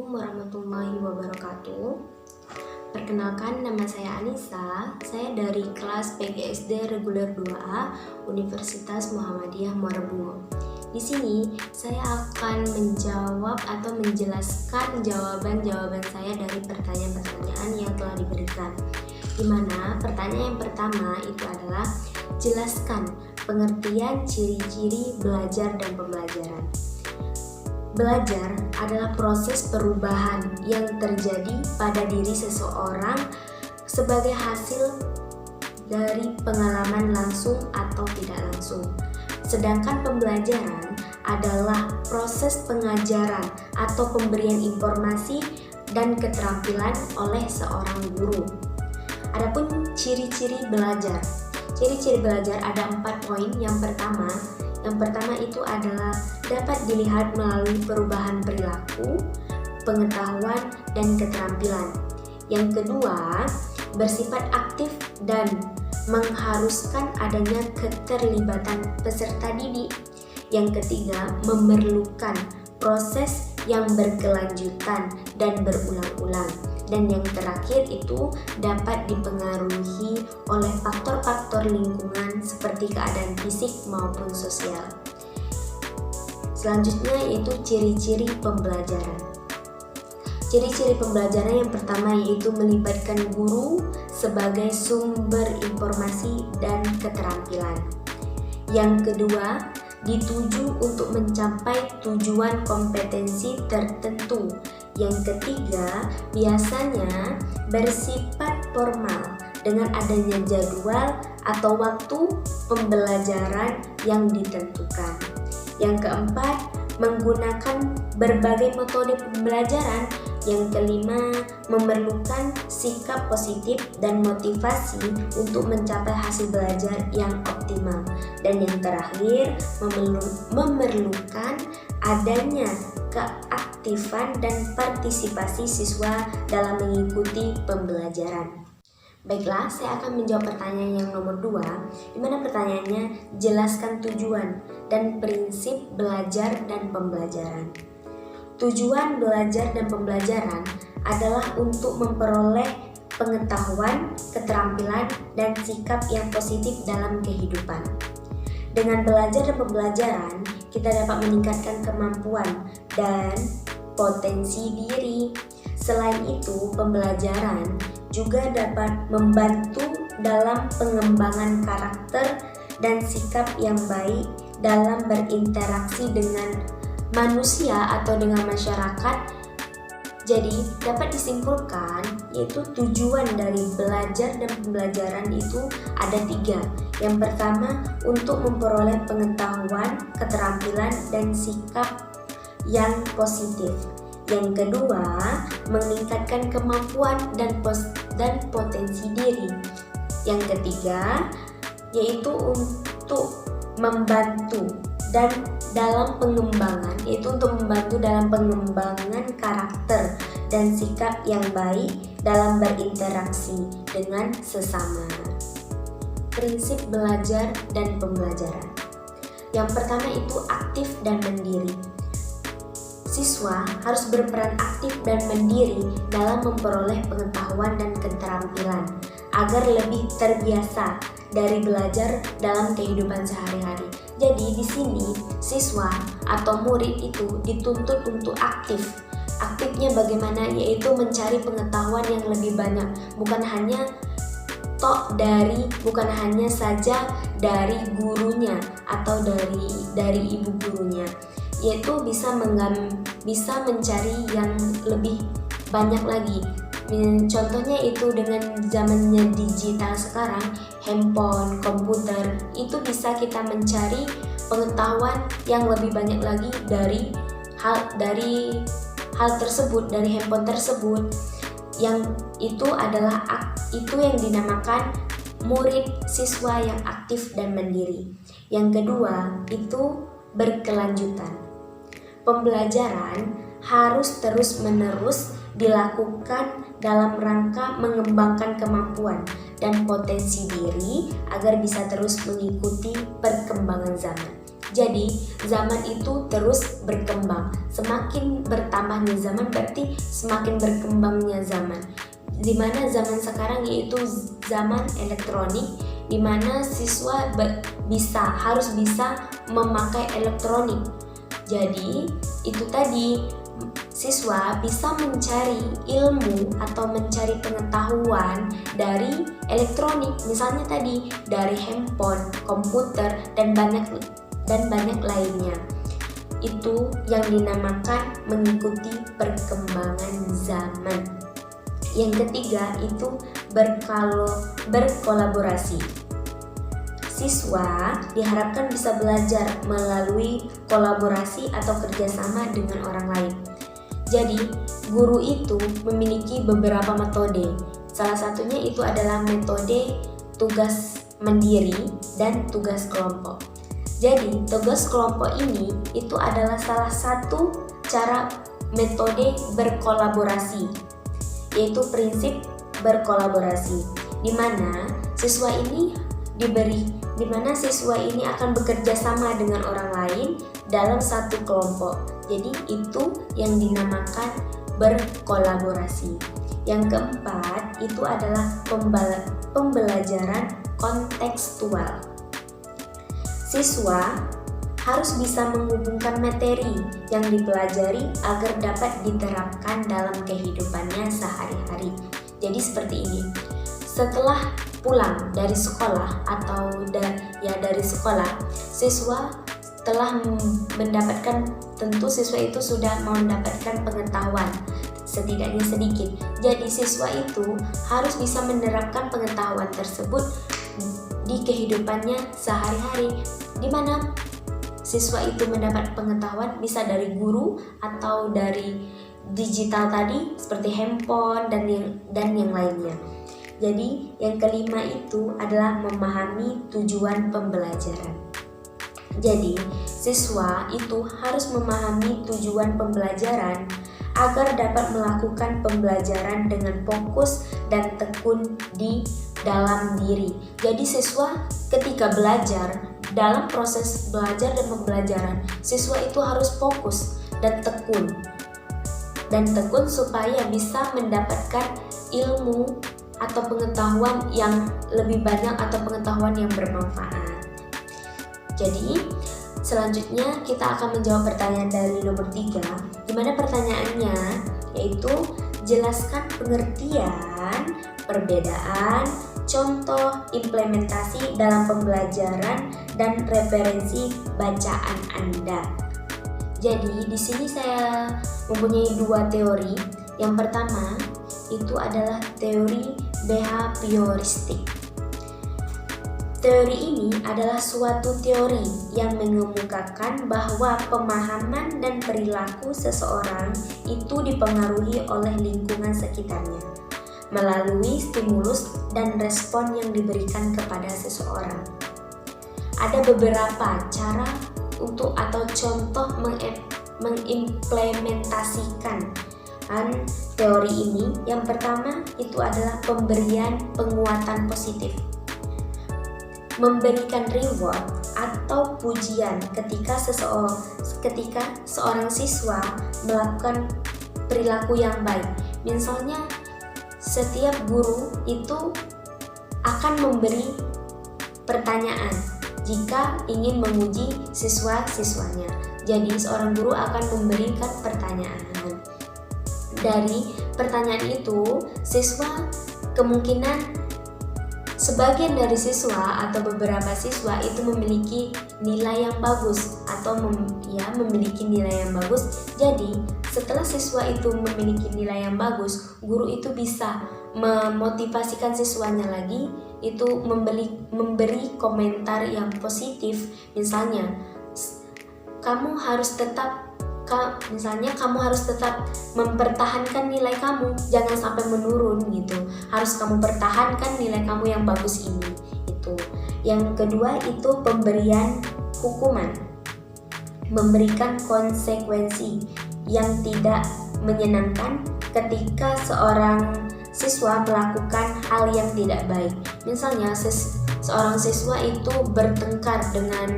Assalamualaikum warahmatullahi wabarakatuh. Perkenalkan, nama saya Anissa. Saya dari kelas PGSD Reguler 2A Universitas Muhammadiyah Muara Bungo. Di sini saya akan menjawab atau menjelaskan jawaban-jawaban saya dari pertanyaan-pertanyaan yang telah diberikan. Di mana pertanyaan yang pertama itu adalah jelaskan pengertian ciri-ciri belajar dan pembelajaran. Belajar adalah proses perubahan yang terjadi pada diri seseorang sebagai hasil dari pengalaman langsung atau tidak langsung. Sedangkan pembelajaran adalah proses pengajaran atau pemberian informasi dan keterampilan oleh seorang guru. Adapun ciri-ciri belajar. Ciri-ciri belajar ada 4 poin. Yang pertama itu adalah dapat dilihat melalui perubahan perilaku, pengetahuan, dan keterampilan. Yang kedua, bersifat aktif dan mengharuskan adanya keterlibatan peserta didik. Yang ketiga, memerlukan proses yang berkelanjutan dan berulang-ulang. Dan yang terakhir itu dapat dipengaruhi oleh faktor-faktor lingkungan seperti keadaan fisik maupun sosial. Selanjutnya yaitu ciri-ciri pembelajaran. Ciri-ciri pembelajaran yang pertama yaitu melibatkan guru sebagai sumber informasi dan keterampilan. Yang kedua, dituju untuk mencapai tujuan kompetensi tertentu. Yang ketiga, biasanya bersifat formal dengan adanya jadwal atau waktu pembelajaran yang ditentukan. Yang keempat, menggunakan berbagai metode pembelajaran. Yang kelima, memerlukan sikap positif dan motivasi untuk mencapai hasil belajar yang optimal. Dan yang terakhir, memerlukan adanya keaktifan dan partisipasi siswa dalam mengikuti pembelajaran. Baiklah, saya akan menjawab pertanyaan yang nomor 2, di mana pertanyaannya jelaskan tujuan dan prinsip belajar dan pembelajaran. Tujuan belajar dan pembelajaran adalah untuk memperoleh pengetahuan, keterampilan, dan sikap yang positif dalam kehidupan. Dengan belajar dan pembelajaran, kita dapat meningkatkan kemampuan dan potensi diri. Selain itu, pembelajaran juga dapat membantu dalam pengembangan karakter dan sikap yang baik dalam berinteraksi dengan manusia atau dengan masyarakat. Jadi dapat disimpulkan yaitu tujuan dari belajar dan pembelajaran itu ada 3. Yang pertama, untuk memperoleh pengetahuan, keterampilan, dan sikap yang positif. Yang kedua, meningkatkan kemampuan dan potensi diri. Yang ketiga, yaitu untuk membantu dan dalam pengembangan, yaitu untuk membantu dalam pengembangan karakter dan sikap yang baik dalam berinteraksi dengan sesama. Prinsip belajar dan pembelajaran. Yang pertama itu aktif dan mandiri. Siswa harus berperan aktif dan mandiri dalam memperoleh pengetahuan dan keterampilan agar lebih terbiasa dari belajar dalam kehidupan sehari-hari. Jadi di sini siswa atau murid itu dituntut untuk aktif. Aktifnya bagaimana? Yaitu mencari pengetahuan yang lebih banyak, bukan hanya saja dari gurunya atau dari ibu gurunya, yaitu bisa mencari yang lebih banyak lagi. Contohnya itu dengan zamannya digital sekarang, handphone, komputer, itu bisa kita mencari pengetahuan yang lebih banyak lagi dari hal tersebut, dari handphone tersebut. Yang itu adalah yang dinamakan murid siswa yang aktif dan mandiri. Yang kedua itu berkelanjutan. Pembelajaran harus terus-menerus dilakukan dalam rangka mengembangkan kemampuan dan potensi diri agar bisa terus mengikuti perkembangan zaman. Jadi zaman itu terus berkembang. Semakin bertambahnya zaman berarti semakin berkembangnya zaman. Dimana zaman sekarang yaitu zaman elektronik, dimana siswa harus bisa memakai elektronik. Jadi itu tadi, siswa bisa mencari ilmu atau mencari pengetahuan dari elektronik, misalnya tadi dari handphone, komputer, dan banyak lainnya. Itu yang dinamakan mengikuti perkembangan zaman. Yang ketiga itu berkolaborasi. Siswa diharapkan bisa belajar melalui kolaborasi atau kerjasama dengan orang lain. Jadi, guru itu memiliki beberapa metode. Salah satunya itu adalah metode tugas mandiri dan tugas kelompok. Jadi, tugas kelompok ini itu adalah salah satu cara metode berkolaborasi, yaitu prinsip berkolaborasi, di mana siswa ini akan bekerja sama dengan orang lain dalam satu kelompok. Jadi itu yang dinamakan berkolaborasi. Yang keempat itu adalah pembelajaran kontekstual. Siswa harus bisa menghubungkan materi yang dipelajari agar dapat diterapkan dalam kehidupannya sehari-hari. Jadi seperti ini. Setelah pulang dari sekolah dari sekolah, siswa telah mendapatkan, tentu siswa itu sudah mendapatkan pengetahuan setidaknya sedikit. Jadi siswa itu harus bisa menerapkan pengetahuan tersebut di kehidupannya sehari-hari, di mana siswa itu mendapat pengetahuan bisa dari guru atau dari digital tadi seperti handphone dan yang lainnya. Jadi yang kelima itu adalah memahami tujuan pembelajaran. Jadi siswa itu harus memahami tujuan pembelajaran agar dapat melakukan pembelajaran dengan fokus dan tekun di dalam diri. Jadi siswa ketika belajar, dalam proses belajar dan pembelajaran, siswa itu harus fokus dan tekun supaya bisa mendapatkan ilmu atau pengetahuan yang lebih banyak atau pengetahuan yang bermanfaat. Jadi selanjutnya kita akan menjawab pertanyaan dari nomor 3, di mana pertanyaannya yaitu jelaskan pengertian, perbedaan, contoh, implementasi dalam pembelajaran dan referensi bacaan Anda. Jadi di sini saya mempunyai 2 teori. Yang pertama itu adalah teori behavioristik. Teori ini adalah suatu teori yang mengemukakan bahwa pemahaman dan perilaku seseorang itu dipengaruhi oleh lingkungan sekitarnya melalui stimulus dan respon yang diberikan kepada seseorang. Ada beberapa cara atau contoh mengimplementasikan teori ini. Yang pertama itu adalah pemberian penguatan positif. Memberikan reward atau pujian ketika seorang siswa melakukan perilaku yang baik. Misalnya setiap guru itu akan memberi pertanyaan jika ingin menguji siswa-siswanya. Jadi seorang guru akan memberikan pertanyaan. Dari pertanyaan itu, siswa kemungkinan sebagian dari siswa atau beberapa siswa itu memiliki nilai yang bagus atau memiliki nilai yang bagus. Jadi setelah siswa itu memiliki nilai yang bagus, guru itu bisa memotivasikan siswanya lagi itu memberi komentar yang positif. Misalnya kamu harus tetap mempertahankan nilai kamu, jangan sampai menurun gitu. Harus kamu pertahankan nilai kamu yang bagus ini. Itu. Yang kedua itu pemberian hukuman. Memberikan konsekuensi yang tidak menyenangkan ketika seorang siswa melakukan hal yang tidak baik. Misalnya seorang siswa itu bertengkar dengan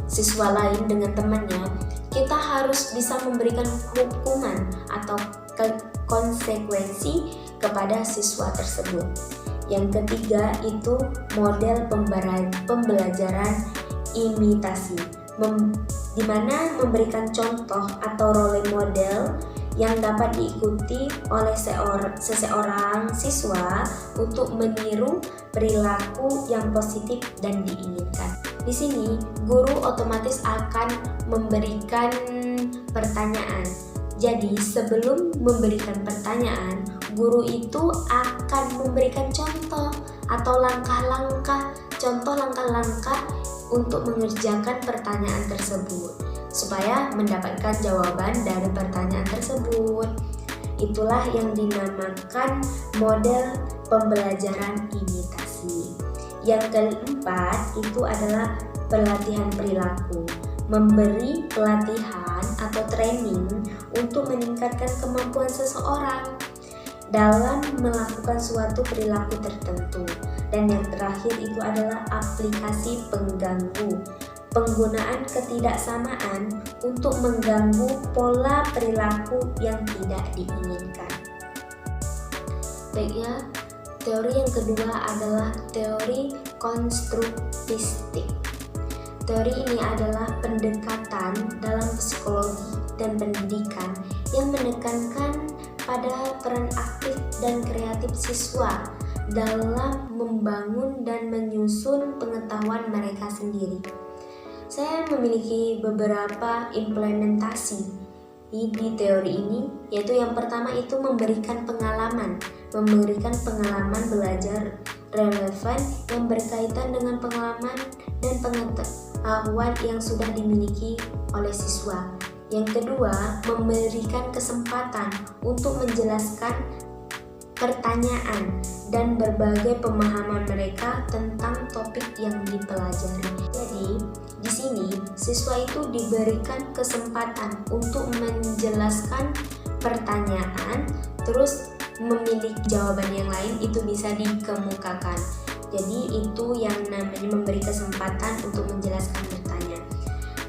siswa lain dengan temannya, kita harus bisa memberikan hukuman atau konsekuensi kepada siswa tersebut. Yang ketiga itu model pembelajaran imitasi, di mana memberikan contoh atau role model yang dapat diikuti oleh seseorang siswa untuk meniru perilaku yang positif dan diinginkan. Di sini, guru otomatis akan memberikan pertanyaan. Jadi, sebelum memberikan pertanyaan, guru itu akan memberikan contoh atau langkah-langkah untuk mengerjakan pertanyaan tersebut supaya mendapatkan jawaban dari pertanyaan tersebut. Itulah yang dinamakan model pembelajaran imitasi. Yang keempat itu adalah pelatihan perilaku. Memberi pelatihan atau training untuk meningkatkan kemampuan seseorang dalam melakukan suatu perilaku tertentu. Dan yang terakhir itu adalah aplikasi pengganggu. Penggunaan ketidaksamaan untuk mengganggu pola perilaku yang tidak diinginkan. Baik ya, teori yang kedua adalah teori konstruktistik. Teori ini adalah pendekatan dalam psikologi dan pendidikan yang menekankan pada peran aktif dan kreatif siswa dalam membangun dan menyusun pengetahuan mereka sendiri. Saya memiliki beberapa implementasi di teori ini, yaitu yang pertama itu memberikan pengalaman belajar relevan yang berkaitan dengan pengalaman dan pengetahuan yang sudah dimiliki oleh siswa. Yang kedua, memberikan kesempatan untuk menjelaskan pertanyaan dan berbagai pemahaman mereka tentang topik yang dipelajari. Jadi, di sini siswa itu diberikan kesempatan untuk menjelaskan pertanyaan, terus memiliki jawaban yang lain itu bisa dikemukakan. Jadi itu yang namanya memberi kesempatan untuk menjelaskan pertanyaan.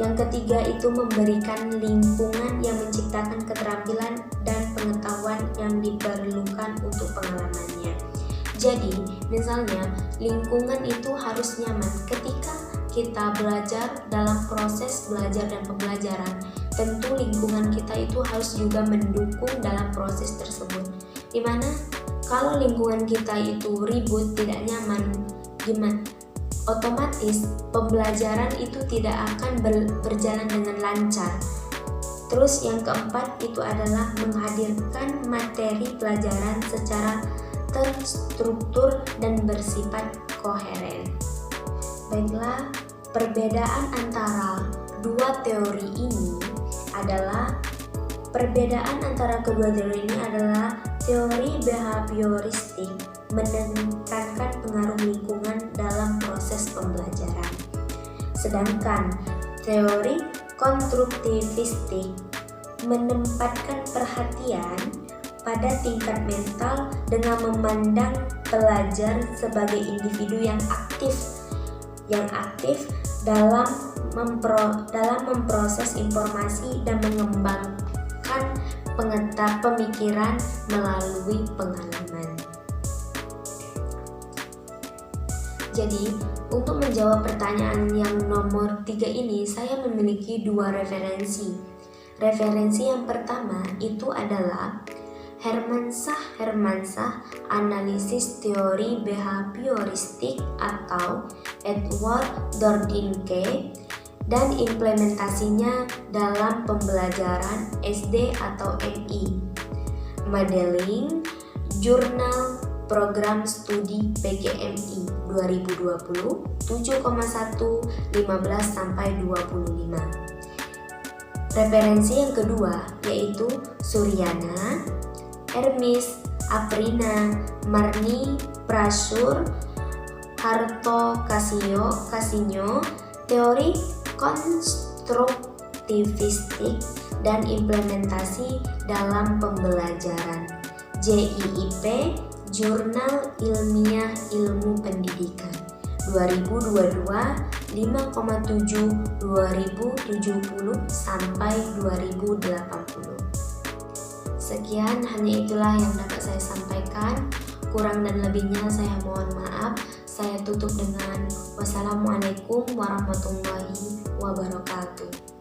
Yang ketiga itu memberikan lingkungan yang menciptakan keterampilan dan pengetahuan yang diperlukan untuk pengalamannya. Jadi, misalnya lingkungan itu harus nyaman. Ketika kita belajar dalam proses belajar dan pembelajaran, tentu lingkungan kita itu harus juga mendukung dalam proses tersebut. Dimana kalau lingkungan kita itu ribut, tidak nyaman, gimana? Otomatis pembelajaran itu tidak akan berjalan dengan lancar. Terus yang keempat itu adalah menghadirkan materi pelajaran secara terstruktur dan bersifat koheren. Baiklah, perbedaan antara kedua teori ini adalah teori behavioristik menekankan pengaruh lingkungan dalam proses pembelajaran. Sedangkan teori konstruktivistik menempatkan perhatian pada tingkat mental dengan memandang pelajar sebagai individu yang aktif dalam memproses informasi dan mengembangkan pemikiran melalui pengalaman. Jadi, untuk menjawab pertanyaan yang nomor 3 ini, saya memiliki 2 referensi. Referensi yang pertama itu adalah Hermansah Analisis Teori Behavioristik atau Edward Dordinke dan implementasinya dalam pembelajaran SD atau MI. Modeling Jurnal Program Studi PGMI 2020 7,1 15-25. Referensi yang kedua yaitu Suryana, Hermis, Aprina, Marni, Prasur, Harto Kasinyo, Teori Konstruktivistik dan Implementasi dalam Pembelajaran, JIIP, Jurnal Ilmiah Ilmu Pendidikan 2022, 5,7 2070 sampai 2080. Sekian, hanya itulah yang dapat saya sampaikan. Kurang dan lebihnya saya mohon maaf. Saya tutup dengan wassalamualaikum warahmatullahi wabarakatuh.